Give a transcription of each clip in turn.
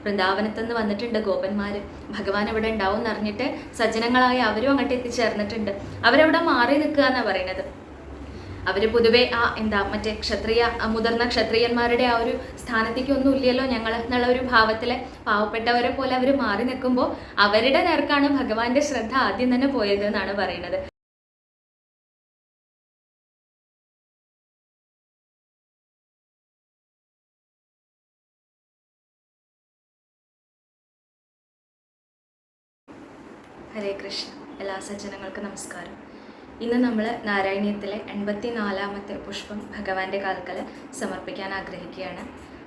വൃന്ദാവനത്തുനിന്ന് വന്നിട്ടുണ്ട് ഗോപന്മാർ. ഭഗവാൻ ഇവിടെ ഉണ്ടാവും എന്നറിഞ്ഞിട്ട് സജ്ജനങ്ങളായ അവരും അങ്ങോട്ട് എത്തിച്ചേർന്നിട്ടുണ്ട്. അവരവിടെ മാറി നിൽക്കുക എന്നാണ് പറയുന്നത്. അവർ പൊതുവെ മറ്റേ മുതിർന്ന ക്ഷത്രിയന്മാരുടെ ആ ഒരു സ്ഥാനത്തേക്ക് ഒന്നും ഇല്ലല്ലോ ഞങ്ങൾ എന്നുള്ള ഒരു ഭാവത്തിലെ പാവപ്പെട്ടവരെ പോലെ അവർ മാറി നിൽക്കുമ്പോൾ അവരുടെ നേർക്കാണ് ഭഗവാന്റെ ശ്രദ്ധ ആദ്യം തന്നെ പോയത് എന്നാണ് പറയുന്നത്. ഹരേ കൃഷ്ണ. എല്ലാ സജ്ജനങ്ങൾക്കും നമസ്കാരം. ഇന്ന് നമ്മൾ നാരായണീയത്തിലെ 84ാമത്തെ പുഷ്പം ഭഗവാന്റെ കാൽക്കൽ സമർപ്പിക്കാൻ ആഗ്രഹിക്കുകയാണ്.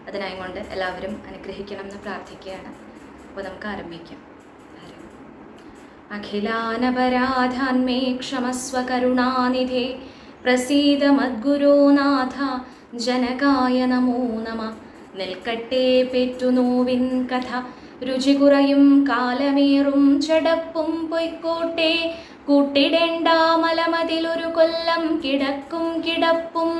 അതിനായി കൊണ്ട് എല്ലാവരും അനുഗ്രഹിക്കണം എന്ന് പ്രാർത്ഥിക്കുകയാണ്. അപ്പോൾ നമുക്ക് ആരംഭിക്കാം. അഖിലാനപരാധാന്മേ ക്ഷമസ്വ കരുണാനിധേ പ്രസീദ മദ്ഗുരോനാഥ ജനകായ നമോ നമ. നിൽക്കട്ടെ പെറ്റുനോവിൻ കഥ രുചി കുറയും കാലമേറും ചടപ്പും പൊയ്ക്കോട്ടെ. കൂട്ടിടേണ്ട മലമതിലൊരു കൊല്ലം കിടക്കും കിടപ്പും.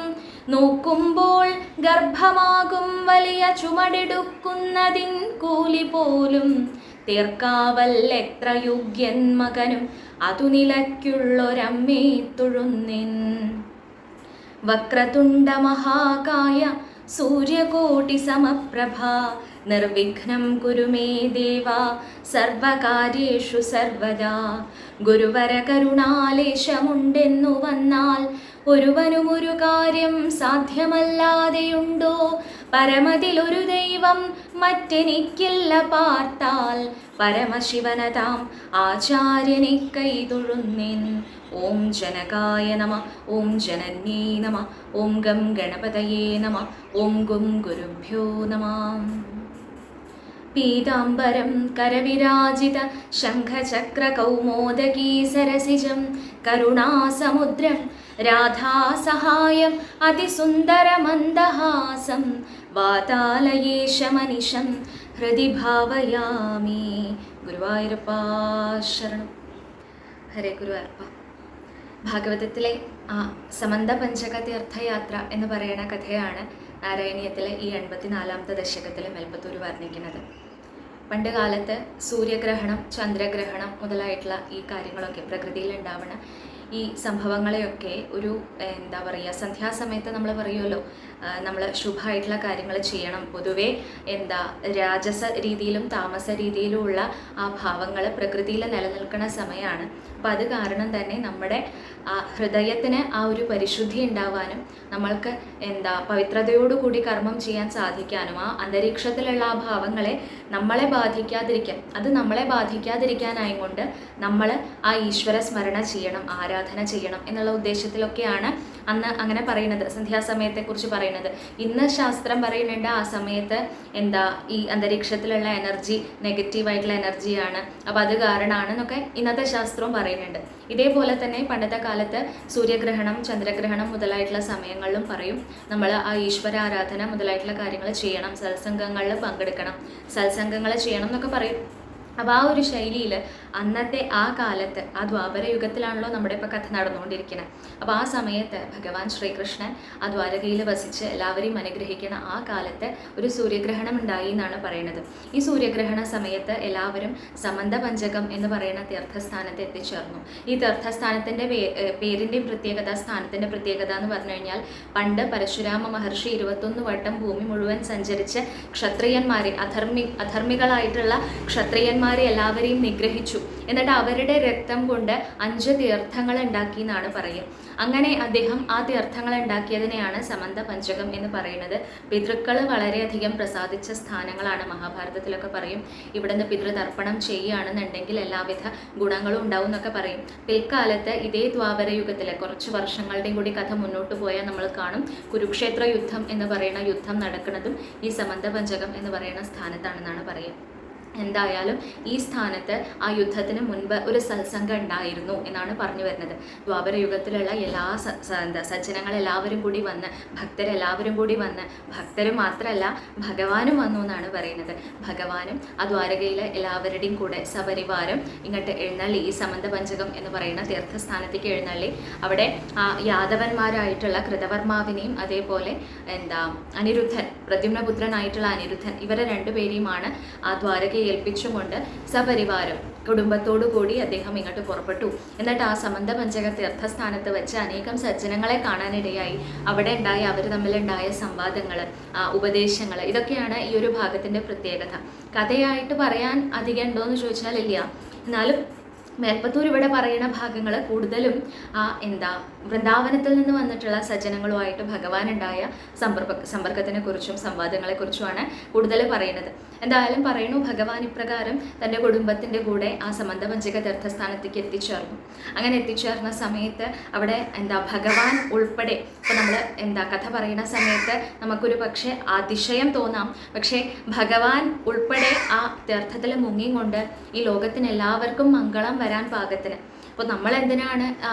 നോക്കുമ്പോൾ ഗർഭമാകും വലിയ ചുമടെടുക്കുന്നതിൻ കൂലി പോലും. തീർക്കാവൽ എത്ര യോഗ്യൻ മകനും അതു നിലയ്ക്കുള്ളൊരമ്മേ തൊഴുന്നിൻ. വക്രതുണ്ട മഹാകായ സൂര്യകോടി സമപ്രഭ നിർവിഘ്നം കുരു മേ ദേവ സർവകാര്യേഷു സർവദാ. ഗുരുവര കരുണാലേശമുണ്ടെന്നു വന്നാൽ ഒരുവനും ഒരു കാര്യം സാധ്യമല്ലാതെയുണ്ടോ. പരമതിലൊരു ദൈവം മറ്റെനിക്കില്ല പാർത്താൽ. പരമശിവനതാം ആചാര്യനെ കൈതൊഴുന്നിൻ. ഓം ജനകായ നമ. ഓം ജനന്യേ നമ. ഓം ഗം ഗണപതയേ നമ. ഓം ഗും ഗുരുഭ്യോ നമ. പീതാംബരം കരവിരാജിത ശംഖചക്ര കൗമോദകീ സരസിജം കരുണാസമുദ്രം രാധാസഹായം അതിസുന്ദരമന്ദഹാസം വാതാലയേശമനിശം ഹൃദി ഭാവയാമി. ഗുരുവായൂരപ്പാ ശരണം. ഹരേ ഗുരുവായൂരപ്പ. ഭാഗവതത്തിലെ സമന്ത പഞ്ചക തീർത്ഥയാത്ര എന്ന് പറയുന്ന കഥയാണ് നാരായണീയത്തിലെ ഈ 84ാമത്തെ ദശകത്തിൽ മേൽപ്പത്തൂർ വർണ്ണിക്കുന്നത്. പണ്ട് കാലത്ത് സൂര്യഗ്രഹണം, ചന്ദ്രഗ്രഹണം മുതലായിട്ടുള്ള ഈ കാര്യങ്ങളൊക്കെ പ്രകൃതിയിൽ ഉണ്ടാവുന്ന ഈ സംഭവങ്ങളെയൊക്കെ ഒരു സന്ധ്യാസമയത്ത് നമ്മൾ പറയുമല്ലോ, നമ്മൾ ശുഭമായിട്ടുള്ള കാര്യങ്ങൾ ചെയ്യണം. പൊതുവേ രാജസ രീതിയിലും താമസ രീതിയിലുമുള്ള ആ ഭാവങ്ങൾ പ്രകൃതിയിൽ നിലനിൽക്കുന്ന സമയമാണ്. അപ്പം അത് കാരണം തന്നെ നമ്മുടെ ഹൃദയത്തിന് ആ ഒരു പരിശുദ്ധി ഉണ്ടാവാനും നമ്മൾക്ക് പവിത്രതയോടുകൂടി കർമ്മം ചെയ്യാൻ സാധിക്കാനും ആ അന്തരീക്ഷത്തിലുള്ള ആ ഭാവങ്ങളെ നമ്മളെ ബാധിക്കാതിരിക്കാനായി കൊണ്ട് നമ്മൾ ആ ഈശ്വര സ്മരണ ചെയ്യണം, ആരാധന ചെയ്യണം എന്നുള്ള ഉദ്ദേശത്തിലൊക്കെയാണ് അന്ന് അങ്ങനെ പറയുന്നത്, സന്ധ്യാസമയത്തെക്കുറിച്ച് പറയുന്നത്. ഇന്ന് ശാസ്ത്രം പറയുന്നുണ്ട് ആ സമയത്ത് ഈ അന്തരീക്ഷത്തിലുള്ള എനർജി നെഗറ്റീവായിട്ടുള്ള എനർജിയാണ്, അപ്പോൾ അത് കാരണമാണെന്നൊക്കെ ഇന്നത്തെ ശാസ്ത്രവും പറയുന്നുണ്ട്. ഇതേപോലെ തന്നെ പണ്ടത്തെ കാലത്ത് സൂര്യഗ്രഹണം, ചന്ദ്രഗ്രഹണം മുതലായിട്ടുള്ള സമയങ്ങളിലും പറയും നമ്മൾ ആ ഈശ്വര ആരാധന മുതലായിട്ടുള്ള കാര്യങ്ങൾ ചെയ്യണം, സത്സംഗങ്ങളിൽ പങ്കെടുക്കണം, സത്സംഗങ്ങൾ ചെയ്യണം എന്നൊക്കെ പറയും. അപ്പോൾ ആ ഒരു ശൈലിയിൽ അന്നത്തെ ആ കാലത്ത്, ആ ദ്വാപരയുഗത്തിലാണല്ലോ നമ്മുടെ ഇപ്പോൾ കഥ നടന്നുകൊണ്ടിരിക്കുന്നത്. അപ്പോൾ ആ സമയത്ത് ഭഗവാൻ ശ്രീകൃഷ്ണൻ ആ ദ്വാരകയിൽ വസിച്ച് എല്ലാവരെയും അനുഗ്രഹിക്കുന്ന ആ കാലത്ത് ഒരു സൂര്യഗ്രഹണം ഉണ്ടായി എന്നാണ് പറയുന്നത്. ഈ സൂര്യഗ്രഹണ സമയത്ത് എല്ലാവരും സമന്ത പഞ്ചകം എന്ന് പറയുന്ന തീർത്ഥസ്ഥാനത്ത് എത്തിച്ചേർന്നു. ഈ തീർത്ഥസ്ഥാനത്തിൻ്റെ പേരിൻ്റെയും സ്ഥാനത്തിൻ്റെ പ്രത്യേകത എന്ന് പറഞ്ഞു കഴിഞ്ഞാൽ, പണ്ട് പരശുരാമ മഹർഷി 21 വട്ടം ഭൂമി മുഴുവൻ സഞ്ചരിച്ച് ക്ഷത്രിയന്മാരെ, അധർമ്മികളായിട്ടുള്ള ക്ഷത്രിയന്മാരെ എല്ലാവരെയും നിഗ്രഹിച്ചു. എന്നിട്ട് അവരുടെ രക്തം കൊണ്ട് 5 തീർത്ഥങ്ങൾ ഉണ്ടാക്കി എന്നാണ് പറയുക. അങ്ങനെ അദ്ദേഹം ആ തീർത്ഥങ്ങൾ ഉണ്ടാക്കിയതിനെയാണ് സമന്ത പഞ്ചകം എന്ന് പറയുന്നത്. പിതൃക്കൾ വളരെയധികം പ്രസാദിച്ച സ്ഥാനങ്ങളാണ്. മഹാഭാരതത്തിലൊക്കെ പറയും ഇവിടുന്ന് പിതൃതർപ്പണം ചെയ്യുകയാണെന്നുണ്ടെങ്കിൽ എല്ലാവിധ ഗുണങ്ങളും ഉണ്ടാവും എന്നൊക്കെ പറയും. പിൽക്കാലത്ത് ഇതേ ദ്വാപരയുഗത്തിൽ കുറച്ച് വർഷങ്ങളുടെയും കൂടി കഥ മുന്നോട്ട് പോയാൽ നമ്മൾ കാണും കുരുക്ഷേത്ര യുദ്ധം എന്ന് പറയുന്ന യുദ്ധം നടക്കുന്നതും ഈ സമന്ത പഞ്ചകം എന്ന് പറയുന്ന സ്ഥാനത്താണെന്നാണ് പറയുക. എന്തായാലും ഈ സ്ഥാനത്ത് ആ യുദ്ധത്തിന് മുൻപ് ഒരു സത്സംഗം ഉണ്ടായിരുന്നു എന്നാണ് പറഞ്ഞു വരുന്നത്. ദ്വാപര യുഗത്തിലുള്ള എല്ലാ സജ്ജനങ്ങളെല്ലാവരും കൂടി വന്ന്, ഭക്തരെല്ലാവരും കൂടി വന്ന്, ഭക്തർ മാത്രമല്ല ഭഗവാനും വന്നു എന്നാണ് പറയുന്നത്. ഭഗവാനും ആ ദ്വാരകയിലെ എല്ലാവരുടെയും കൂടെ സപരിവാരം ഇങ്ങോട്ട് എഴുന്നള്ളി, ഈ സമന്തപഞ്ചകം എന്ന് പറയുന്ന തീർത്ഥസ്ഥാനത്തേക്ക് എഴുന്നള്ളി. അവിടെ ആ യാദവന്മാരായിട്ടുള്ള കൃതവർമാവിനെയും അതേപോലെ അനിരുദ്ധൻ, പ്രദ്യുമ്നപുത്രനായിട്ടുള്ള അനിരുദ്ധൻ, ഇവരെ രണ്ടുപേരെയുമാണ് ആ ദ്വാരകയെ ഏൽപ്പിച്ചുകൊണ്ട് സപരിവാരം കുടുംബത്തോടു കൂടി അദ്ദേഹം ഇങ്ങോട്ട് പുറപ്പെട്ടു. എന്നിട്ട് ആ സമന്തപഞ്ചക തീർത്ഥസ്ഥാനത്ത് വെച്ച് അനേകം സജ്ജനങ്ങളെ കാണാനിടയായി. അവിടെ അവർ തമ്മിലുണ്ടായ സംവാദങ്ങൾ, ഉപദേശങ്ങൾ, ഇതൊക്കെയാണ് ഈ ഒരു ഭാഗത്തിൻ്റെ പ്രത്യേകത. കഥയായിട്ട് പറയാൻ അധികം ഉണ്ടോയെന്ന് ചോദിച്ചാൽ ഇല്ല. എന്നാലും മേൽപ്പത്തൂർ ഇവിടെ പറയുന്ന ഭാഗങ്ങൾ കൂടുതലും വൃന്ദാവനത്തിൽ നിന്ന് വന്നിട്ടുള്ള സജ്ജനങ്ങളുമായിട്ട് ഭഗവാനുണ്ടായ സമ്പർക്കത്തിനെ കുറിച്ചും സംവാദങ്ങളെക്കുറിച്ചുമാണ് കൂടുതൽ പറയുന്നത്. എന്തായാലും പറയുന്നു, ഭഗവാൻ ഇപ്രകാരം തൻ്റെ കുടുംബത്തിൻ്റെ കൂടെ ആ സമന്തപഞ്ചക തീർത്ഥസ്ഥാനത്തേക്ക് എത്തിച്ചേർന്നു. അങ്ങനെ എത്തിച്ചേർന്ന സമയത്ത് അവിടെ ഭഗവാൻ ഉൾപ്പെടെ, ഇപ്പോൾ നമ്മൾ കഥ പറയുന്ന സമയത്ത് നമുക്കൊരു പക്ഷേ അതിശയം തോന്നാം. പക്ഷേ ഭഗവാൻ ഉൾപ്പെടെ ആ തീർത്ഥത്തിൽ മുങ്ങിക്കൊണ്ട് ഈ ലോകത്തിന് എല്ലാവർക്കും മംഗളം വരാൻ പാകത്തിന്. അപ്പോൾ നമ്മൾ എന്തിനാണ്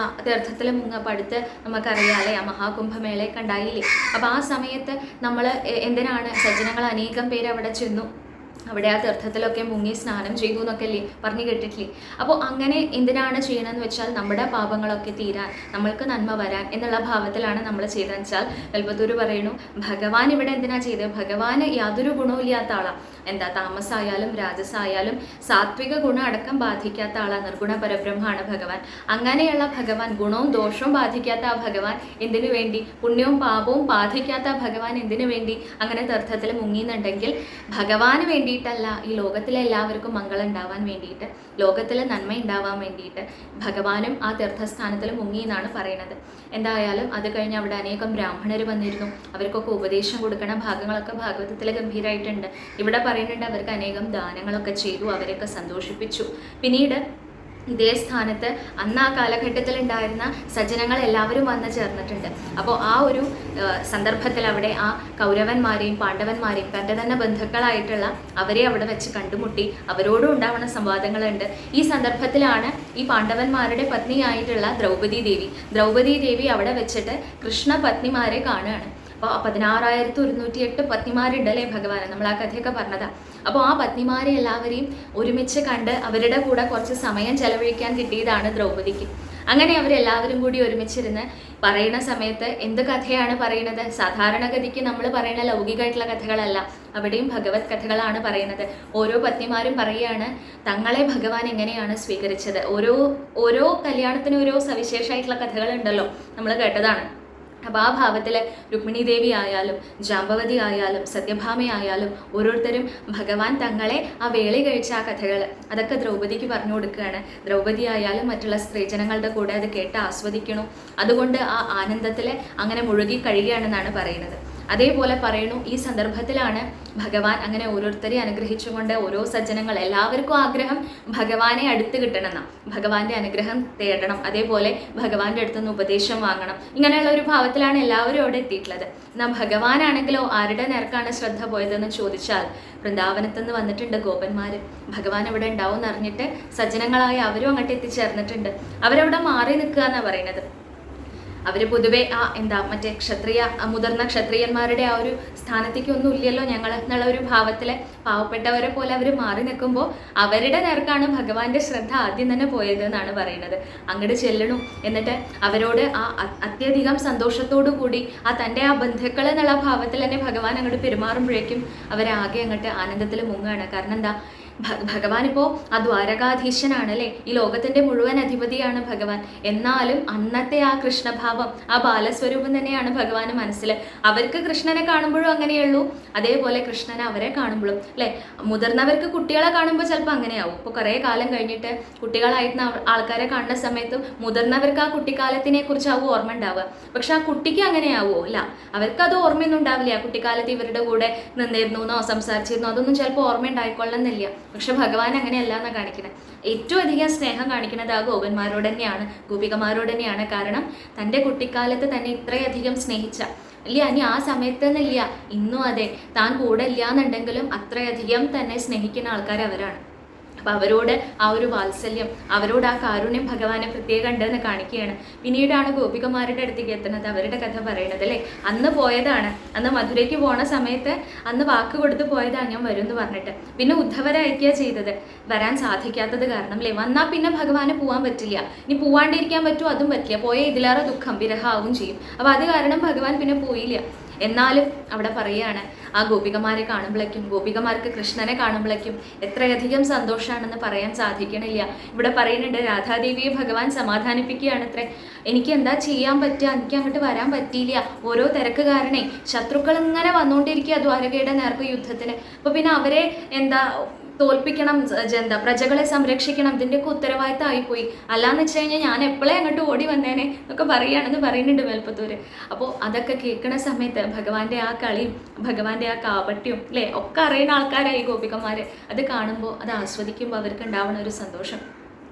തീർത്ഥത്തിൽ അടുത്ത് നമുക്കറിയാമല്ലേ, ആ മഹാകുംഭമേളയൊക്കെ ഉണ്ടായില്ലേ. അപ്പോൾ ആ സമയത്ത് നമ്മൾ എന്തിനാണ്, സജ്ജനങ്ങൾ അനേകം പേര് അവിടെ ചെന്നു, അവിടെ ആ തീർത്ഥത്തിലൊക്കെ മുങ്ങി സ്നാനം ചെയ്തു എന്നൊക്കെ അല്ലേ പറഞ്ഞു കേട്ടിട്ടില്ലേ. അപ്പോൾ അങ്ങനെ എന്തിനാണ് ചെയ്യണമെന്ന് വെച്ചാൽ നമ്മുടെ പാപങ്ങളൊക്കെ തീരാൻ, നമ്മൾക്ക് നന്മ വരാൻ എന്നുള്ള ഭാവത്തിലാണ് നമ്മൾ ചെയ്തതെന്ന് വെച്ചാൽ വെൽപ്പത്തൂർ പറയുന്നു, ഭഗവാൻ ഇവിടെ എന്തിനാ ചെയ്തത്? ഭഗവാന് യാതൊരു ഗുണവും ഇല്ലാത്ത ആളാണ്. താമസായാലും രാജസായാലും സാത്വിക ഗുണം അടക്കം ബാധിക്കാത്ത ആളാണ്. നിർഗുണ പരബ്രഹ്മാണ് ഭഗവാൻ. അങ്ങനെയുള്ള ഭഗവാൻ, ഗുണവും ദോഷവും ബാധിക്കാത്ത ആ ഭഗവാൻ എന്തിനു വേണ്ടി, പുണ്യവും പാപവും ബാധിക്കാത്ത ഭഗവാൻ എന്തിനു വേണ്ടി അങ്ങനെ തീർത്ഥത്തിൽ മുങ്ങിയെന്നുണ്ടെങ്കിൽ ഭഗവാന് വേണ്ടിയിട്ടല്ല, ഈ ലോകത്തിലെ എല്ലാവർക്കും മംഗളം ഉണ്ടാവാൻ വേണ്ടിയിട്ട്, ലോകത്തിൽ നന്മ ഉണ്ടാവാൻ വേണ്ടിയിട്ട് ഭഗവാനും ആ തീർത്ഥസ്ഥാനത്തിൽ മുങ്ങി എന്നാണ് പറയുന്നത്. എന്തായാലും അത് കഴിഞ്ഞ് അവിടെ അനേകം ബ്രാഹ്മണർ വന്നിരുന്നു. അവർക്കൊക്കെ ഉപദേശം കൊടുക്കണ ഭാഗങ്ങളൊക്കെ ഭാഗവതത്തിൽ ഗംഭീരമായിട്ടുണ്ട്. ഇവിടെ പറയുന്നുണ്ട് അവർക്ക് അനേകം ദാനങ്ങളൊക്കെ ചെയ്തു, അവരെയൊക്കെ സന്തോഷിപ്പിച്ചു. പിന്നീട് ഇതേ സ്ഥാനത്ത് അന്ന് ആ കാലഘട്ടത്തിൽ ഉണ്ടായിരുന്ന സജ്ജനങ്ങൾ എല്ലാവരും വന്ന് ചേർന്നിട്ടുണ്ട്. അപ്പോൾ ആ ഒരു സന്ദർഭത്തിൽ അവിടെ ആ കൗരവന്മാരെയും പാണ്ഡവന്മാരെയും തൻ്റെ തന്നെ ബന്ധുക്കളായിട്ടുള്ള അവരെ അവിടെ വെച്ച് കണ്ടുമുട്ടി. അവരോടും ഉണ്ടാവുന്ന സംവാദങ്ങളുണ്ട്. ഈ സന്ദർഭത്തിലാണ് ഈ പാണ്ഡവന്മാരുടെ പത്നിയായിട്ടുള്ള ദ്രൗപദി ദേവി അവിടെ വെച്ചിട്ട് കൃഷ്ണ പത്നിമാരെ കാണുകയാണ്. അപ്പോൾ 16,108 പത്നിമാരുണ്ടല്ലേ ഭഗവാൻ, നമ്മൾ ആ കഥയൊക്കെ പറഞ്ഞതാണ്. അപ്പോൾ ആ പത്നിമാരെ എല്ലാവരെയും ഒരുമിച്ച് കണ്ട് അവരുടെ കൂടെ കുറച്ച് സമയം ചെലവഴിക്കാൻ കിട്ടിയതാണ് ദ്രൗപദിക്ക്. അങ്ങനെ അവരെല്ലാവരും കൂടി ഒരുമിച്ചിരുന്ന് പറയുന്ന സമയത്ത് എന്ത് കഥയാണ് പറയുന്നത്? സാധാരണഗതിക്ക് നമ്മൾ പറയുന്ന ലൗകികമായിട്ടുള്ള കഥകളല്ല, അവിടെയും ഭഗവത് കഥകളാണ് പറയുന്നത്. ഓരോ പത്നിമാരും പറയുകയാണ് തങ്ങളെ ഭഗവാൻ എങ്ങനെയാണ് സ്വീകരിച്ചത്. ഓരോ കല്യാണത്തിനും ഓരോ സവിശേഷമായിട്ടുള്ള കഥകളുണ്ടല്ലോ, നമ്മൾ കേട്ടതാണ്. അപ്പോൾ ആ ഭാവത്തിൽ രുക്മിണി ദേവി ആയാലും ജാമ്പവതി ആയാലും സത്യഭാമയായാലും ഓരോരുത്തരും ഭഗവാൻ തങ്ങളെ ആ വേളി കഴിച്ച ആ കഥകൾ അതൊക്കെ ദ്രൗപദിക്ക് പറഞ്ഞു കൊടുക്കുകയാണ്. ദ്രൗപദി ആയാലും മറ്റുള്ള സ്ത്രീജനങ്ങളുടെ കൂടെ അത് കേട്ട് ആസ്വദിക്കണം. അതുകൊണ്ട് ആ ആനന്ദത്തിൽ അങ്ങനെ മുഴുകി കഴിയുകയാണെന്നാണ് പറയുന്നത്. അതേപോലെ പറയുന്നു, ഈ സന്ദർഭത്തിലാണ് ഭഗവാൻ അങ്ങനെ ഓരോരുത്തരെ അനുഗ്രഹിച്ചുകൊണ്ട് ഓരോ സജ്ജനങ്ങൾ എല്ലാവർക്കും ആഗ്രഹം ഭഗവാനെ അടുത്ത് കിട്ടണമെന്നാണ്, ഭഗവാന്റെ അനുഗ്രഹം തേടണം, അതേപോലെ ഭഗവാന്റെ അടുത്തുനിന്ന് ഉപദേശം വാങ്ങണം. ഇങ്ങനെയുള്ള ഒരു ഭാവത്തിലാണ് എല്ലാവരും അവിടെ എത്തിയിട്ടുള്ളത്. എന്നാൽ ഭഗവാനാണെങ്കിലോ ആരുടെ നേർക്കാണ് ശ്രദ്ധ പോയതെന്ന് ചോദിച്ചാൽ വൃന്ദാവനത്തു നിന്ന് വന്നിട്ടുണ്ട് ഗോപന്മാർ. ഭഗവാൻ ഇവിടെ ഉണ്ടാവും എന്നറിഞ്ഞിട്ട് സജ്ജനങ്ങളായ അവരും അങ്ങോട്ട് എത്തിച്ചേർന്നിട്ടുണ്ട്. അവരവിടെ മാറി നിൽക്കുക എന്നാണ് പറയുന്നത്. അവർ പൊതുവെ മറ്റേ മുതിർന്ന ക്ഷത്രിയന്മാരുടെ ആ ഒരു സ്ഥാനത്തേക്കൊന്നും ഇല്ലല്ലോ ഞങ്ങൾ എന്നുള്ള ഒരു ഭാവത്തിൽ പാവപ്പെട്ടവരെ പോലെ അവർ മാറി നിൽക്കുമ്പോൾ അവരുടെ നേർക്കാണ് ഭഗവാന്റെ ശ്രദ്ധ ആദ്യം തന്നെ പോയത് എന്നാണ് പറയുന്നത്. അങ്ങോട്ട് ചെല്ലണം, എന്നിട്ട് അവരോട് ആ അത്യധികം സന്തോഷത്തോടു കൂടി തൻ്റെ ആ ബന്ധുക്കൾ എന്നുള്ള ഭാവത്തിൽ തന്നെ ഭഗവാൻ അങ്ങോട്ട് പെരുമാറുമ്പോഴേക്കും അവരാകെ അങ്ങോട്ട് ആനന്ദത്തിൽ മുങ്ങുകയാണ്. കാരണം എന്താ, ഭഗവാൻ ഇപ്പോൾ ആ ദ്വാരകാധീശനാണ് അല്ലേ, ഈ ലോകത്തിൻ്റെ മുഴുവൻ അധിപതിയാണ് ഭഗവാൻ. എന്നാലും അന്നത്തെ ആ കൃഷ്ണഭാവം, ആ ബാലസ്വരൂപം തന്നെയാണ് ഭഗവാന് മനസ്സിൽ. അവർക്ക് കൃഷ്ണനെ കാണുമ്പോഴും അങ്ങനെയുള്ളൂ, അതേപോലെ കൃഷ്ണനെ അവരെ കാണുമ്പോഴും അല്ലേ. മുതിർന്നവർക്ക് കുട്ടികളെ കാണുമ്പോൾ ചിലപ്പോൾ അങ്ങനെയാവും. ഇപ്പോൾ കുറേ കാലം കഴിഞ്ഞിട്ട് കുട്ടികളായിരുന്ന ആൾക്കാരെ കാണുന്ന സമയത്ത് മുതിർന്നവർക്ക് ആ കുട്ടിക്കാലത്തിനെ കുറിച്ചാവും ഓർമ്മ ഉണ്ടാവുക. പക്ഷെ ആ കുട്ടിക്ക് അങ്ങനെയാവുമോ? ഇല്ല, അവർക്കത് ഓർമ്മയൊന്നും ഉണ്ടാവില്ല. കുട്ടിക്കാലത്ത് ഇവരുടെ കൂടെ നിന്നിരുന്നോ സംസാരിച്ചിരുന്നോ അതൊന്നും ചിലപ്പോൾ ഓർമ്മ ഉണ്ടായിക്കൊള്ളുന്നില്ല. പക്ഷെ ഭഗവാൻ അങ്ങനെയല്ല എന്നാണ് കാണിക്കുന്നത്. ഏറ്റവും അധികം സ്നേഹം കാണിക്കുന്നത് ആ ഗോപന്മാരോട് തന്നെയാണ്, ഗോപികമാരോട് തന്നെയാണ്. കാരണം തൻ്റെ കുട്ടിക്കാലത്ത് തന്നെ ഇത്രയധികം സ്നേഹിച്ച ഇല്ല, ഇനി ആ സമയത്ത് നിന്നില്ല, ഇന്നും അതെ, താൻ കൂടെ ഇല്ല എന്നുണ്ടെങ്കിലും അത്രയധികം തന്നെ സ്നേഹിക്കുന്ന ആൾക്കാർ അവരാണ്. അപ്പം അവരോട് ആ ഒരു വാത്സല്യം, അവരോട് ആ കാരുണ്യം ഭഗവാനെ പ്രത്യേകം ഉണ്ടെന്ന് കാണിക്കുകയാണ്. പിന്നീടാണ് ഗോപികമാരുടെ അടുത്തേക്ക് എത്തുന്നത്, അവരുടെ കഥ പറയണത് അല്ലേ. അന്ന് പോയതാണ്, അന്ന് മധുരയ്ക്ക് പോണ സമയത്ത് അന്ന് വാക്ക് കൊടുത്ത് പോയതാണ് ഞാൻ വരും എന്ന് പറഞ്ഞിട്ട്. പിന്നെ ഉദ്ധവരെ അയക്കുക ചെയ്തത്, വരാൻ സാധിക്കാത്തത് കാരണം അല്ലേ. വന്നാൽ പിന്നെ ഭഗവാന് പോകാൻ പറ്റില്ല, ഇനി പോവാണ്ടിരിക്കാൻ പറ്റുമോ അതും പറ്റില്ല, പോയ ഇതിലേറെ ദുഃഖം വിരഹാവും ചെയ്യും. അപ്പം അത് കാരണം ഭഗവാൻ പിന്നെ പോയില്ല. എന്നാലും അവിടെ പറയുകയാണ്, ആ ഗോപികമാരെ കാണുമ്പോഴേക്കും, ഗോപികമാർക്ക് കൃഷ്ണനെ കാണുമ്പോഴേക്കും എത്രയധികം സന്തോഷമാണെന്ന് പറയാൻ സാധിക്കണില്ല. ഇവിടെ പറയുന്നുണ്ട്, രാധാദേവിയെ ഭഗവാൻ സമാധാനിപ്പിക്കുകയാണ് അത്രേ. എനിക്ക് എന്താ ചെയ്യാൻ പറ്റുക, എനിക്ക് അങ്ങോട്ട് വരാൻ പറ്റിയില്ല, ഓരോ തിരക്ക് കാരണേ ശത്രുക്കൾ ഇങ്ങനെ വന്നുകൊണ്ടിരിക്കുക ദ്വാരകയുടെ നേർക്ക് യുദ്ധത്തിന്. അപ്പോൾ പിന്നെ അവരെ എന്താ തോൽപ്പിക്കണം, പ്രജകളെ സംരക്ഷിക്കണം, ഇതിൻ്റെയൊക്കെ ഉത്തരവാദിത്തമായിപ്പോയി. അല്ലാന്ന് വെച്ച് കഴിഞ്ഞാൽ ഞാൻ എപ്പോഴേ അങ്ങോട്ട് ഓടി വന്നേനെ എന്നൊക്കെ പറയുകയാണെന്ന് പറയുന്നുണ്ട് മേൽപ്പത്തൂര്. അപ്പോൾ അതൊക്കെ കേൾക്കുന്ന സമയത്ത് ഭഗവാന്റെ ആ കളിയും ഭഗവാന്റെ ആ കാപട്യവും അല്ലേ ഒക്കെ അറിയുന്ന ആൾക്കാരായി ഗോപികമാര്. അത് കാണുമ്പോൾ, അത് ആസ്വദിക്കുമ്പോൾ അവർക്ക് ഉണ്ടാവുന്ന ഒരു സന്തോഷം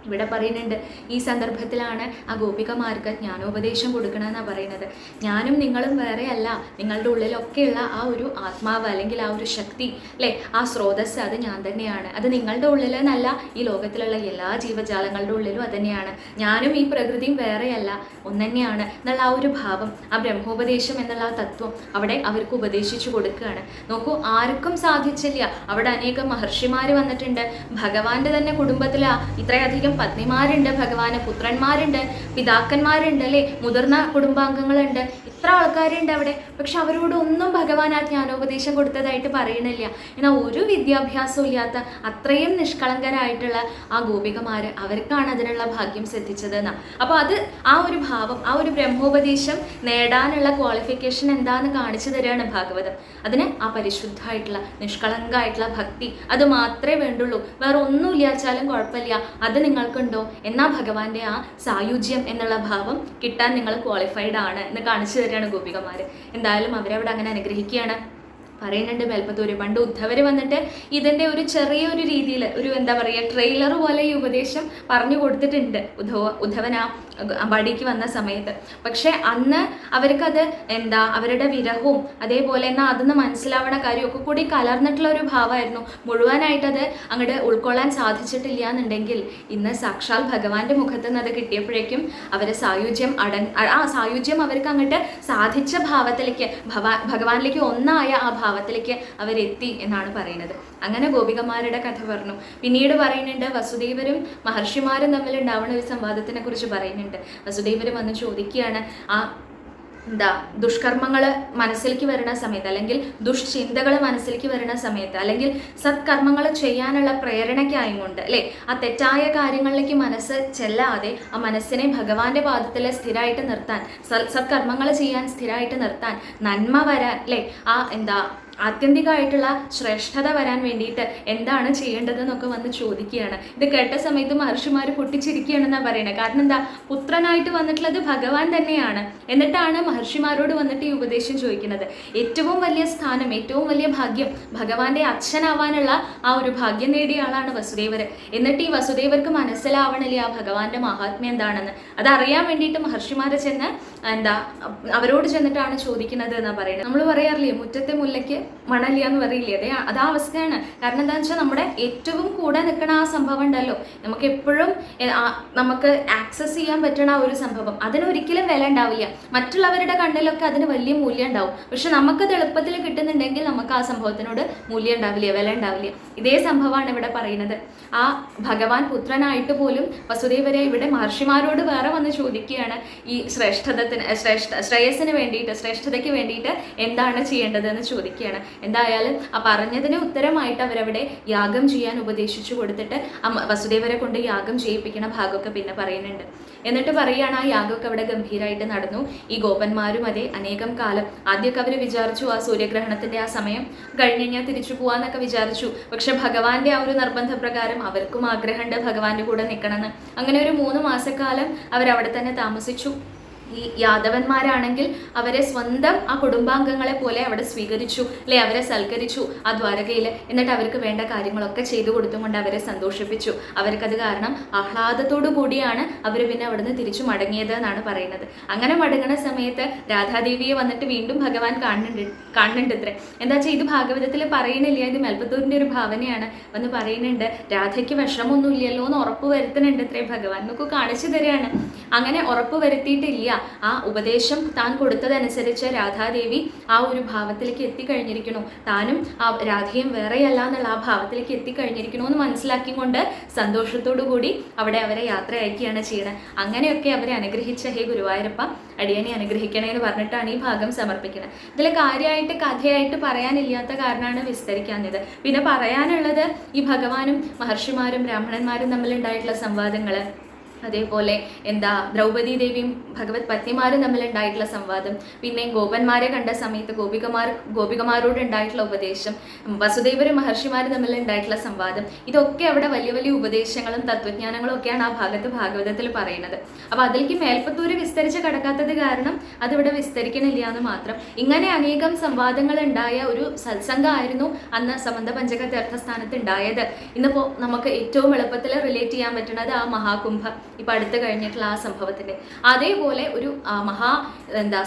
ഇവിടെ പറയുന്നുണ്ട്. ഈ സന്ദർഭത്തിലാണ് ആ ഗോപികമാർക്ക് ജ്ഞാനോപദേശം കൊടുക്കണമെന്നാണ് പറയുന്നത്. ഞാനും നിങ്ങളും വേറെയല്ല, നിങ്ങളുടെ ഉള്ളിലൊക്കെയുള്ള ആ ഒരു ആത്മാവ് അല്ലെങ്കിൽ ആ ഒരു ശക്തി അല്ലേ, ആ സ്രോതസ് അത് ഞാൻ തന്നെയാണ്. അത് നിങ്ങളുടെ ഉള്ളിലെന്നല്ല, ഈ ലോകത്തിലുള്ള എല്ലാ ജീവജാലങ്ങളുടെ ഉള്ളിലും അത് തന്നെയാണ്. ഞാനും ഈ പ്രകൃതിയും വേറെയല്ല, ഒന്നുതന്നെയാണ് എന്നുള്ള ആ ഒരു ഭാവം, ആ ബ്രഹ്മോപദേശം എന്നുള്ള ആ തത്വം അവിടെ അവർക്ക് ഉപദേശിച്ചു കൊടുക്കുകയാണ്. നോക്കൂ, ആർക്കും സാധിച്ചില്ല. അവിടെ അനേകം മഹർഷിമാർ വന്നിട്ടുണ്ട്. ഭഗവാന്റെ തന്നെ കുടുംബത്തിൽ ഇത്രയധികം പത്നിമാരുണ്ട്, ഭഗവാന് പുത്രന്മാരുണ്ട്, പിതാക്കന്മാരുണ്ട് അല്ലേ, മുതിർന്ന കുടുംബാംഗങ്ങളുണ്ട്, ഇത്ര ആൾക്കാരുണ്ട് അവിടെ. പക്ഷെ അവരോടൊന്നും ഭഗവാൻ ആ ജ്ഞാനോപദേശം കൊടുത്തതായിട്ട് പറയണില്ല. എന്നാൽ ഒരു വിദ്യാഭ്യാസവും ഇല്ലാത്ത അത്രയും നിഷ്കളങ്കരായിട്ടുള്ള ആ ഗോപികമാര്, അവർക്കാണ് അതിനുള്ള ഭാഗ്യം സിദ്ധിച്ചത് എന്നാ. അപ്പോൾ അത് ആ ഒരു ഭാവം, ആ ഒരു ബ്രഹ്മോപദേശം നേടാനുള്ള ക്വാളിഫിക്കേഷൻ എന്താന്ന് കാണിച്ചു തരികയാണ് ഭാഗവതം. അതിന് ആ പരിശുദ്ധമായിട്ടുള്ള നിഷ്കളങ്കമായിട്ടുള്ള ഭക്തി, അത് മാത്രമേ വേണ്ടുള്ളൂ. വേറെ ഒന്നും ഇല്ലാച്ചാലും കുഴപ്പമില്ല, അത് നിങ്ങൾക്കുണ്ടോ എന്നാ ഭഗവാന്റെ ആ സായുജ്യം എന്നുള്ള ഭാവം കിട്ടാൻ നിങ്ങൾ ക്വാളിഫൈഡ് ആണ് എന്ന് കാണിച്ചു തരികയാണ് ഗോപികമാര്. എന്തായാലും അവരവിടെ അങ്ങനെ അനുഗ്രഹിക്കുകയാണ്. പറയുന്നുണ്ട് മേൽപ്പത്തൂര്, പണ്ട് ഉദ്ധവര് വന്നിട്ട് ഇതിൻ്റെ ഒരു ചെറിയൊരു രീതിയിൽ ഒരു എന്താ പറയുക ട്രെയിലർ പോലെ ഈ ഉപദേശം പറഞ്ഞു കൊടുത്തിട്ടുണ്ട് ഉദ്ധവൻ ആ വടിക്ക് വന്ന സമയത്ത്. പക്ഷെ അന്ന് അവർക്കത് എന്താ അവരുടെ വിരഹവും അതേപോലെ എന്നാൽ അതെന്ന് മനസ്സിലാവണ കാര്യമൊക്കെ കൂടി കലർന്നിട്ടുള്ള ഒരു ഭാവമായിരുന്നു. മുഴുവനായിട്ടത് അങ്ങോട്ട് ഉൾക്കൊള്ളാൻ സാധിച്ചിട്ടില്ല എന്നുണ്ടെങ്കിൽ ഇന്ന് സാക്ഷാൽ ഭഗവാന്റെ മുഖത്ത് നിന്ന് അത് കിട്ടിയപ്പോഴേക്കും അവരെ സായുജ്യം ആ സായുജ്യം അവർക്ക് അങ്ങോട്ട് സാധിച്ച ഭാവത്തിലേക്ക് ഭഗവാനിലേക്ക് ഒന്നായ ആ ഭാവത്തിലേക്ക് അവരെത്തി എന്നാണ് പറയുന്നത്. അങ്ങനെ ഗോപികമാരുടെ കഥ പറഞ്ഞു. പിന്നീട് പറയുന്നുണ്ട്, വസുദേവരും മഹർഷിമാരും തമ്മിൽ ഉണ്ടാവുന്ന ഒരു സംവാദത്തിനെ കുറിച്ച് പറയുന്നുണ്ട്. വസുദേവരും വന്ന് ചോദിക്കുകയാണ്, ആ ദുഷ്കർമ്മങ്ങൾ മനസ്സിലേക്ക് വരുന്ന സമയത്ത് അല്ലെങ്കിൽ ദുഷ്ചിന്തകൾ മനസ്സിലേക്ക് വരുന്ന സമയത്ത് അല്ലെങ്കിൽ സത്കർമ്മങ്ങൾ ചെയ്യാനുള്ള പ്രേരണയ്ക്കായും കൊണ്ട് അല്ലേ, ആ തെറ്റായ കാര്യങ്ങളിലേക്ക് മനസ്സ് ചെല്ലാതെ ആ മനസ്സിനെ ഭഗവാന്റെ പാദത്തിൽ സ്ഥിരമായിട്ട് നിർത്താൻ, സത്കർമ്മങ്ങൾ ചെയ്യാൻ സ്ഥിരമായിട്ട് നിർത്താൻ, നന്മ വരാൻ അല്ലേ, ആ ആത്യന്തികമായിട്ടുള്ള ശ്രേഷ്ഠത വരാൻ വേണ്ടിയിട്ട് എന്താണ് ചെയ്യേണ്ടതെന്നൊക്കെ വന്ന് ചോദിക്കുകയാണ്. ഇത് കേട്ട സമയത്ത് മഹർഷിമാർ പൊട്ടിച്ചിരിക്കുകയാണെന്നാണ് പറയുന്നത്. കാരണം എന്താ, പുത്രനായിട്ട് വന്നിട്ടുള്ളത് ഭഗവാൻ തന്നെയാണ്. എന്നിട്ടാണ് മഹർഷിമാരോട് വന്നിട്ട് ഈ ഉപദേശം ചോദിക്കുന്നത്. ഏറ്റവും വലിയ സ്ഥാനം, ഏറ്റവും വലിയ ഭാഗ്യം, ഭഗവാന്റെ അച്ഛനാവാനുള്ള ആ ഒരു ഭാഗ്യം നേടിയ ആളാണ് വസുദേവർ. എന്നിട്ട് ഈ വസുദേവർക്ക് മനസ്സിലാവണില്ല ആ ഭഗവാന്റെ മഹാത്മ്യം എന്താണെന്ന്. അതറിയാൻ വേണ്ടിയിട്ട് മഹർഷിമാരെ ചെന്ന് അവരോട് ചെന്നിട്ടാണ് ചോദിക്കുന്നത് എന്നാണ് പറയുന്നത്. നമ്മൾ പറയാറില്ലേ, മുറ്റത്തെ മുല്ലയ്ക്ക് മണലിയ എന്ന് പറയില്ലേ, അതാ അവസ്ഥയാണ്. കാരണം എന്താണെന്ന് വെച്ചാൽ നമ്മുടെ ഏറ്റവും കൂടെ നിൽക്കണ ആ സംഭവം ഉണ്ടല്ലോ, നമുക്ക് എപ്പോഴും നമുക്ക് ആക്സസ് ചെയ്യാൻ പറ്റണ ആ ഒരു സംഭവം, അതിനൊരിക്കലും വില ഉണ്ടാവില്ല. മറ്റുള്ളവരുടെ കണ്ണിലൊക്കെ അതിന് വലിയ മൂല്യം ഉണ്ടാവും. പക്ഷെ നമുക്കത് എളുപ്പത്തിൽ കിട്ടുന്നുണ്ടെങ്കിൽ നമുക്ക് ആ സംഭവത്തിനോട് മൂല്യം ഉണ്ടാവില്ല, വില ഉണ്ടാവില്ല. ഇതേ സംഭവമാണ് ഇവിടെ പറയുന്നത്. ആ ഭഗവാൻ പുത്രനായിട്ട് പോലും വസുദേവരെ ഇവിടെ മഹർഷിമാരോട് വേറെ വന്ന് ചോദിക്കുകയാണ്, ഈ ശ്രേയസ്സിന് വേണ്ടിയിട്ട്, ശ്രേഷ്ഠതയ്ക്ക് വേണ്ടിയിട്ട് എന്താണ് ചെയ്യേണ്ടതെന്ന് ചോദിക്കുകയാണ്. എന്തായാലും ആ പറഞ്ഞതിന് ഉത്തരമായിട്ട് അവരവിടെ യാഗം ചെയ്യാൻ ഉപദേശിച്ചു കൊടുത്തിട്ട് വസുദേവരെ കൊണ്ട് യാഗം ചെയ്യിപ്പിക്കണ ഭാഗമൊക്കെ പിന്നെ പറയുന്നുണ്ട്. എന്നിട്ട് പറയുകയാണ്, ആ യാഗമൊക്കെ അവിടെ ഗംഭീരമായിട്ട് നടന്നു. ഈ ഗോപന്മാരും അതെ അനേകം കാലം, ആദ്യമൊക്കെ അവർ വിചാരിച്ചു ആ സൂര്യഗ്രഹണത്തിന്റെ ആ സമയം കഴിഞ്ഞ് കഴിഞ്ഞാൽ തിരിച്ചു പോവാന്നൊക്കെ വിചാരിച്ചു. പക്ഷെ ഭഗവാന്റെ ആ ഒരു നിർബന്ധപ്രകാരം അവർക്കും ആഗ്രഹമുണ്ട് ഭഗവാന്റെ കൂടെ നിൽക്കണമെന്ന്. അങ്ങനെ ഒരു 3 മാസക്കാലം അവരവിടെ തന്നെ താമസിച്ചു. ഈ യാദവന്മാരാണെങ്കിൽ അവരെ സ്വന്തം ആ കുടുംബാംഗങ്ങളെ പോലെ അവിടെ സ്വീകരിച്ചു, അല്ലെ, അവരെ സൽക്കരിച്ചു ആ ദ്വാരകയിൽ. എന്നിട്ട് അവർക്ക് വേണ്ട കാര്യങ്ങളൊക്കെ ചെയ്തു കൊടുത്തുകൊണ്ട് അവരെ സന്തോഷിപ്പിച്ചു. അവർക്കത് കാരണം ആഹ്ലാദത്തോടു കൂടിയാണ് അവർ പിന്നെ അവിടുന്ന് തിരിച്ചു മടങ്ങിയത് എന്നാണ് പറയുന്നത്. അങ്ങനെ മടങ്ങുന്ന സമയത്ത് രാധാദേവിയെ വന്നിട്ട് വീണ്ടും ഭഗവാൻ കാണുന്നുണ്ട് ഇത്രേ. എന്താ വെച്ചാൽ ഇത് ഭാഗവതത്തിൽ പറയുന്നില്ല, ഇത് മേൽപ്പത്തൂരിൻ്റെ ഒരു ഭാവനയാണ്. വന്ന് പറയുന്നുണ്ട് രാധയ്ക്ക് വിഷമമൊന്നുമില്ലല്ലോ എന്ന് ഉറപ്പ് വരുത്തുന്നുണ്ട് ഇത്രേ ഭഗവാൻ. നമുക്ക് കാണിച്ചു തരികയാണ്. അങ്ങനെ ഉറപ്പ് വരുത്തിയിട്ടില്ല, ആ ഉപദേശം താൻ കൊടുത്തതനുസരിച്ച് രാധാദേവി ആ ഒരു ഭാവത്തിലേക്ക് എത്തിക്കഴിഞ്ഞിരിക്കണു, താനും ആ രാധയും വേറെയല്ല എന്നുള്ള ആ ഭാവത്തിലേക്ക് എത്തിക്കഴിഞ്ഞിരിക്കണു എന്ന് മനസ്സിലാക്കിക്കൊണ്ട് സന്തോഷത്തോടു കൂടി അവിടെ അവരെ യാത്ര അയക്കുകയാണ് ചെയ്യണത്. അങ്ങനെയൊക്കെ അവരെ അനുഗ്രഹിച്ച ഹേ ഗുരുവായൂരപ്പ അടിയനെ അനുഗ്രഹിക്കണേ എന്ന് പറഞ്ഞിട്ടാണ് ഈ ഭാഗം സമർപ്പിക്കുന്നത്. ഇതിൽ കാര്യമായിട്ട് കഥയായിട്ട് പറയാനില്ലാത്ത കാരണമാണ് വിസ്തരിക്കാഞ്ഞത്. പിന്നെ പറയാനുള്ളത് ഈ ഭഗവാനും മഹർഷിമാരും ബ്രാഹ്മണന്മാരും തമ്മിലുണ്ടായിട്ടുള്ള സംവാദങ്ങൾ, അതേപോലെ ദ്രൗപദി ദേവിയും ഭഗവത് പത്നിമാരും തമ്മിലുണ്ടായിട്ടുള്ള സംവാദം, പിന്നെ ഗോപന്മാരെ കണ്ട സമയത്ത് ഗോപികമാരോട് ഉണ്ടായിട്ടുള്ള ഉപദേശം, വസുദേവരും മഹർഷിമാരും തമ്മിലുണ്ടായിട്ടുള്ള സംവാദം, ഇതൊക്കെ അവിടെ വലിയ വലിയ ഉപദേശങ്ങളും തത്വജ്ഞാനങ്ങളും ഒക്കെയാണ് ആ ഭാഗവതത്തിൽ പറയുന്നത്. അപ്പോൾ അതിലേക്ക് മേൽപ്പത്തൂര് വിസ്തരിച്ച് കിടക്കാത്തത് കാരണം അതിവിടെ വിസ്തരിക്കണില്ല എന്ന് മാത്രം. ഇങ്ങനെ അനേകം സംവാദങ്ങൾ ഉണ്ടായ ഒരു സത്സംഗമായിരുന്നു അന്ന് സമന്ത പഞ്ചക തീർത്ഥസ്ഥാനത്ത് ഉണ്ടായത്. ഇന്നിപ്പോൾ നമുക്ക് ഏറ്റവും എളുപ്പത്തിൽ റിലേറ്റ് ചെയ്യാൻ പറ്റുന്നത് ആ മഹാകുംഭ ഇപ്പം അടുത്ത് കഴിഞ്ഞിട്ടുള്ള ആ സംഭവത്തിൻ്റെ അതേപോലെ ഒരു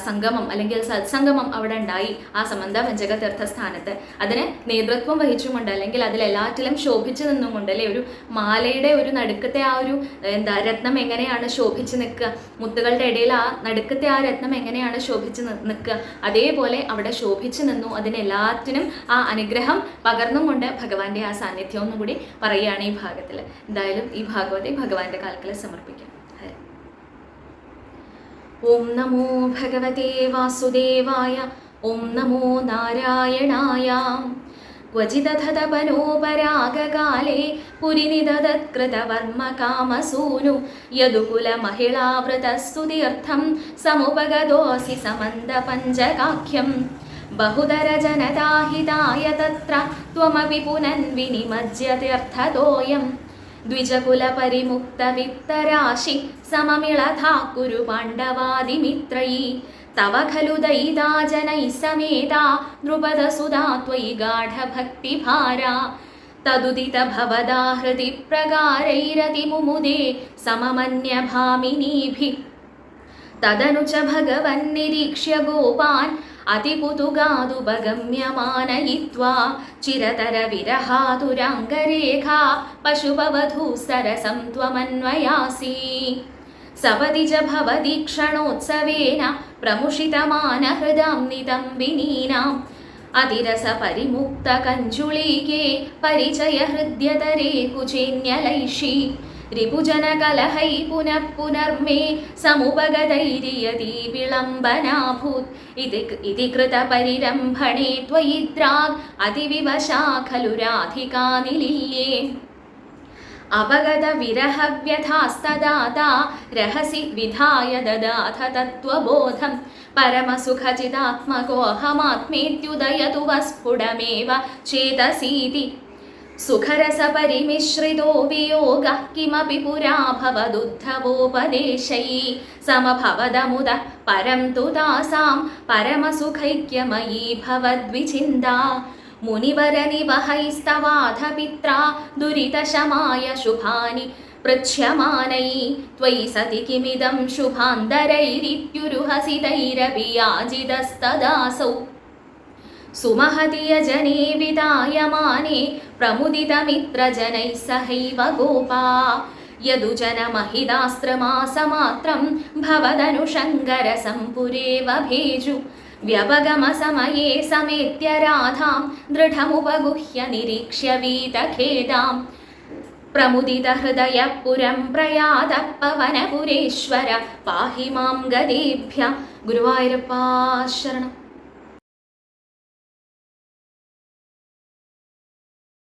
സംഗമം അല്ലെങ്കിൽ സത്സംഗമം അവിടെ ഉണ്ടായി ആ സമന്ത പഞ്ചക തീർത്ഥസ്ഥാനത്ത്. അതിന് നേതൃത്വം വഹിച്ചുകൊണ്ട് അല്ലെങ്കിൽ അതിലെല്ലാറ്റിലും ശോഭിച്ചു നിന്നുകൊണ്ട്, അല്ലെ, ഒരു മാലയുടെ ഒരു നടുക്കത്തെ ആ ഒരു രത്നം എങ്ങനെയാണ് ശോഭിച്ച് നിൽക്കുക, മുത്തുകളുടെ ഇടയിൽ ആ നടുക്കത്തെ ആ രത്നം എങ്ങനെയാണ് ശോഭിച്ച് നിൽക്കുക, അതേപോലെ അവിടെ ശോഭിച്ചു നിന്നു. അതിനെല്ലാറ്റിനും ആ അനുഗ്രഹം പകർന്നും കൊണ്ട് ഭഗവാന്റെ ആ സാന്നിധ്യം ഒന്നും കൂടി പറയുകയാണ് ഈ ഭാഗത്തിൽ. എന്തായാലും ഈ ഭാഗവതെ ഭഗവാന്റെ കാൽക്കൽ സമർപ്പിക്കാം. ഓം നമോ ഭഗവതേ വാസുദേവായ. ഓം നമോ നാരായണായ. ക്വചിദധതപനോപരാഗകാലേ പുരിനിദതത്കൃതവർമ്മകാമസൂനു യദുകുലമഹിളാവൃതസ്തുതിർത്ഥം സമുപഗതോऽസി സമന്തപഞ്ചകാഖ്യം. ബഹുദരജനതാഹിതായ തത്ര ത്വമപി പുനൻവിനിമജ്യത്യർത്ഥതോയം. ദ്വിജകുലപരിമുക്തവിത്തരാശി സമമിളഥാ കുരു പാണ്ഡവാദിമിത്രയീ. തവ ഖലു ദയിതാ ജനൈ സമേതാ നൃപദസുതാ ത്വയി ഗാഢഭക്തിഭാരാ. തദുദിത ഭവദാ ഹൃദി പ്രകാരൈരതിമുമുദേ സമമന്യഭാമിനീഭിഃ. തദനു ച ഭഗവൻ നിരീക്ഷ്യ ഗോപാൻ അതിപുതുഗാദുപഗമ്യമാനയിത്വാ ചിരതര വിരഹാതുരാംഗരേഖാ പശുപവധൂ സരസം ത്വമന്വയാസി. സപതി ച ഭവതി ക്ഷണോത്സവേന പ്രമുഷിതമാനഹൃദാം നിതംബിനീനാം. അതിരസപരിമുക്തകഞ്ജുളീകേ പരിചയഹൃദ്യതരേ കുചേന്യലൈഷി. രിപുജനകലഹൈ പുനഃ പുനർമേ സമുപഗതൈരിയതി വിളംബനാഭൂത്. ഇതി കൃതപരിരംഭണേ ത്വയിദ്രാഗ് അതിവിവശാ ഖലു രാധികാ നിലീയേ. അപഗത വിരഹവ്യഥാസ്തദാതാ രഹസി വിധായ ദദാഥ തത്വബോധം. പരമസുഖചിതാത്മകോഹമാത്മേത്യുദയതു വസ്ഫുടമേവ ചേതസീതി. സുഖരസപരിമിശ്രിതോ വിയോഗഃ കിമപി പുരാ ഭവദുദ്ധവോപദേശൈ. സമഭവദമുദ പരം തു താസാം പരമസുഖൈക്യമയീ ഭവദ്വിചിന്താ. മുനിവരനിവഹൈസ്തവാധപിത്രാ ദുരിതശമായ ശുഭാനി പൃച്ഛ്യമാനൈ. ത്വയി സതി കിമിദം ശുഭാന്തരൈരിത്യുരുഹസിതൈരപി യാജിതസ്തദാസൗ. സുമഹതി യജനേ വിതായമാനേ പ്രമുദിതമിത്രജനൈः സഹൈവ ഗോപാ. യദുജനമഹിതാസ്ത്രമാസമാത്രം ഭവദനുഷങ്കരസം പുരേവ ഭേജു. വ്യപഗമസമയേ സമേത്യ രാധാം ദൃഢമുപഗുഹ്യ നിരീക്ഷ്യ വീതഖേദാം. പ്രമുദിതഹൃദയ പുരം പ്രയാത പവനപുരേശ്വര പാഹി മാം ഗതേഭ്യ. ഗുരുവായൂരപ്പാ ശരണം.